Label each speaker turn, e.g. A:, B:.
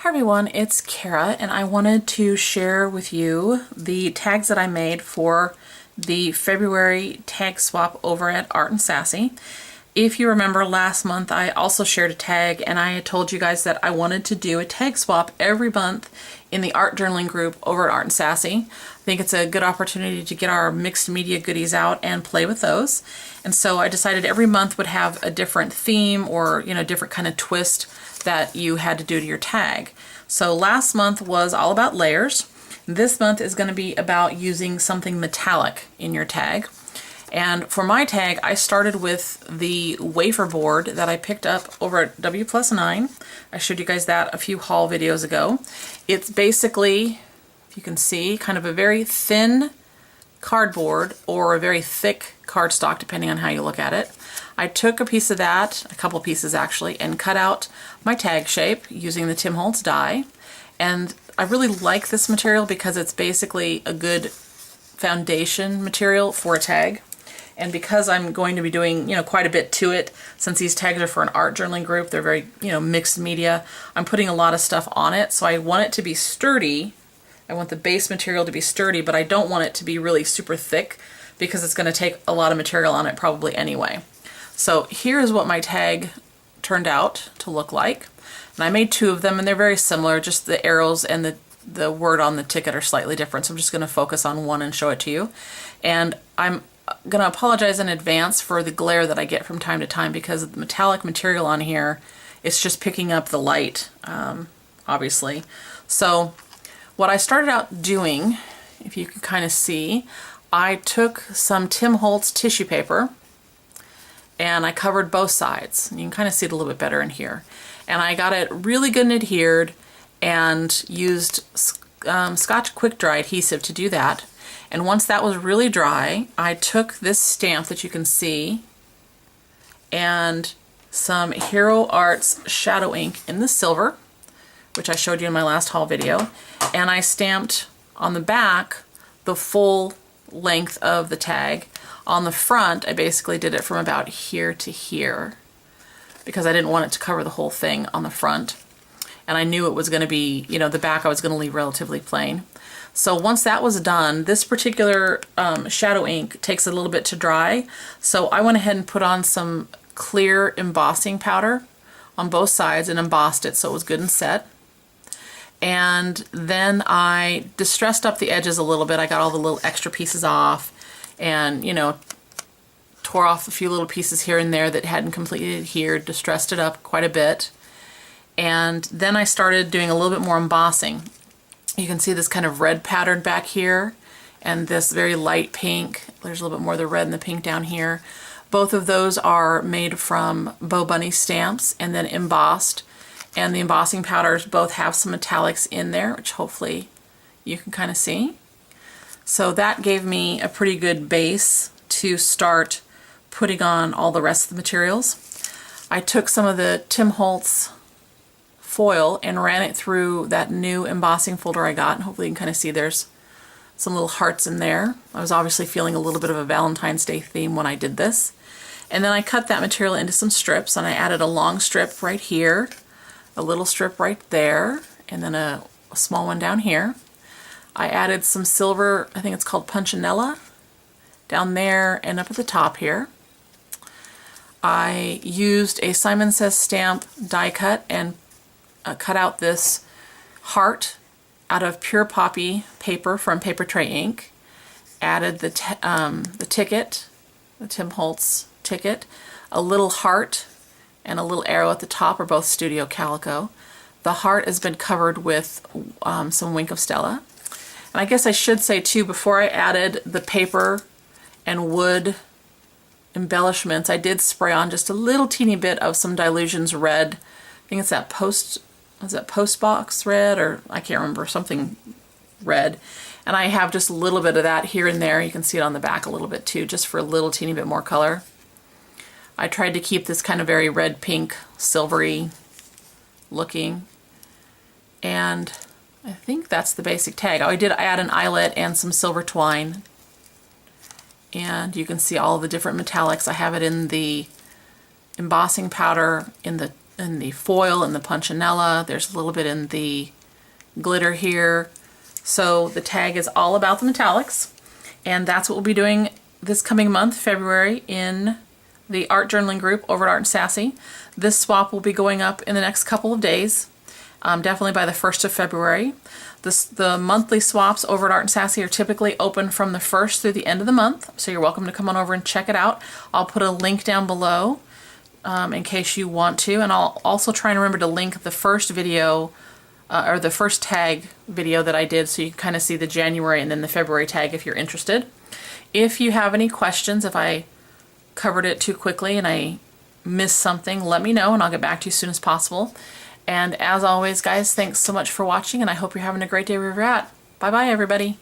A: Hi everyone, it's Kara and I wanted to share with you the tags that I made for the February tag swap over at Art and Sassy. If you remember last month I also shared a tag and I had told you guys that I wanted to do a tag swap every month in the art journaling group over at Art and Sassy. I think it's a good opportunity to get our mixed media goodies out and play with those. And so I decided every month would have a different theme or different kind of twist that you had to do to your tag. So last month was all about layers. This month is going to be about using something metallic in your tag. And for my tag, I started with the wafer board that I picked up over at W+9. I showed you guys that a few haul videos ago. It's basically, if you can see, kind of a very thin cardboard or a very thick cardstock, depending on how you look at it. I took a piece of that, a couple pieces actually, and cut out my tag shape using the Tim Holtz die. And I really like this material because it's basically a good foundation material for a tag. And because I'm going to be doing, quite a bit to it, since these tags are for an art journaling group, they're very, mixed media, I'm putting a lot of stuff on it. So I want it to be sturdy. I want the base material to be sturdy, but I don't want it to be really super thick because it's going to take a lot of material on it probably anyway. So here's what my tag turned out to look like. And I made two of them and they're very similar, just the arrows and the word on the ticket are slightly different. So I'm just going to focus on one and show it to you. And I'm going to apologize in advance for the glare that I get from time to time because the metallic material on here, it's just picking up the light, obviously. So what I started out doing, if you can kind of see, I took some Tim Holtz tissue paper and I covered both sides. You can kind of see it a little bit better in here. And I got it really good and adhered and used Scotch Quick Dry adhesive to do that. And once that was really dry, I took this stamp that you can see and some Hero Arts shadow ink in the silver, which I showed you in my last haul video, and I stamped on the back the full length of the tag. On the front, I basically did it from about here to here because I didn't want it to cover the whole thing on the front. And I knew it was going to be, the back I was going to leave relatively plain. So once that was done, this particular shadow ink takes a little bit to dry. So I went ahead and put on some clear embossing powder on both sides and embossed it so it was good and set. And then I distressed up the edges a little bit. I got all the little extra pieces off and, tore off a few little pieces here and there that hadn't completely adhered, distressed it up quite a bit. And then I started doing a little bit more embossing. You can see this kind of red pattern back here and this very light pink. There's a little bit more of the red and the pink down here. Both of those are made from Bo Bunny stamps and then embossed. And the embossing powders both have some metallics in there, which hopefully you can kind of see. So that gave me a pretty good base to start putting on all the rest of the materials. I took some of the Tim Holtz foil and ran it through that new embossing folder I got, and hopefully you can kind of see there's some little hearts in there. I was obviously feeling a little bit of a Valentine's Day theme when I did this. And then I cut that material into some strips and I added a long strip right here, a little strip right there, and then a small one down here. I added some silver, I think it's called Punchinella, down there and up at the top here. I used a Simon Says stamp die cut and cut out this heart out of pure poppy paper from Paper Tray Ink. Added the ticket, the Tim Holtz ticket, a little heart and a little arrow at the top are both Studio Calico. The heart has been covered with some Wink of Stella. And I guess I should say too, before I added the paper and wood embellishments, I did spray on just a little teeny bit of some Dylusions red. I think it's that post box red, or I can't remember, something red. And I have just a little bit of that here and there. You can see it on the back a little bit too, just for a little teeny bit more color. I tried to keep this kind of very red, pink, silvery looking. And I think that's the basic tag. Oh, I did add an eyelet and some silver twine. And you can see all the different metallics. I have it in the embossing powder, in the in the foil and the punchinella. There's a little bit in the glitter here. So the tag is all about the metallics, and that's what we'll be doing this coming month, February, in the art journaling group over at Art and Sassy. This swap will be going up in the next couple of days, definitely by the 1st of February. The monthly swaps over at Art and Sassy are typically open from the 1st through the end of the month, so you're welcome to come on over and check it out. I'll put a link down below in case you want to, and I'll also try and remember to link the first video or the first tag video that I did, so you can kind of see the January and then the February tag if you're interested. If you have any questions, if I covered it too quickly and I missed something, let me know and I'll get back to you as soon as possible. And as always, guys, thanks so much for watching, and I hope you're having a great day wherever you're at. Bye-bye, everybody.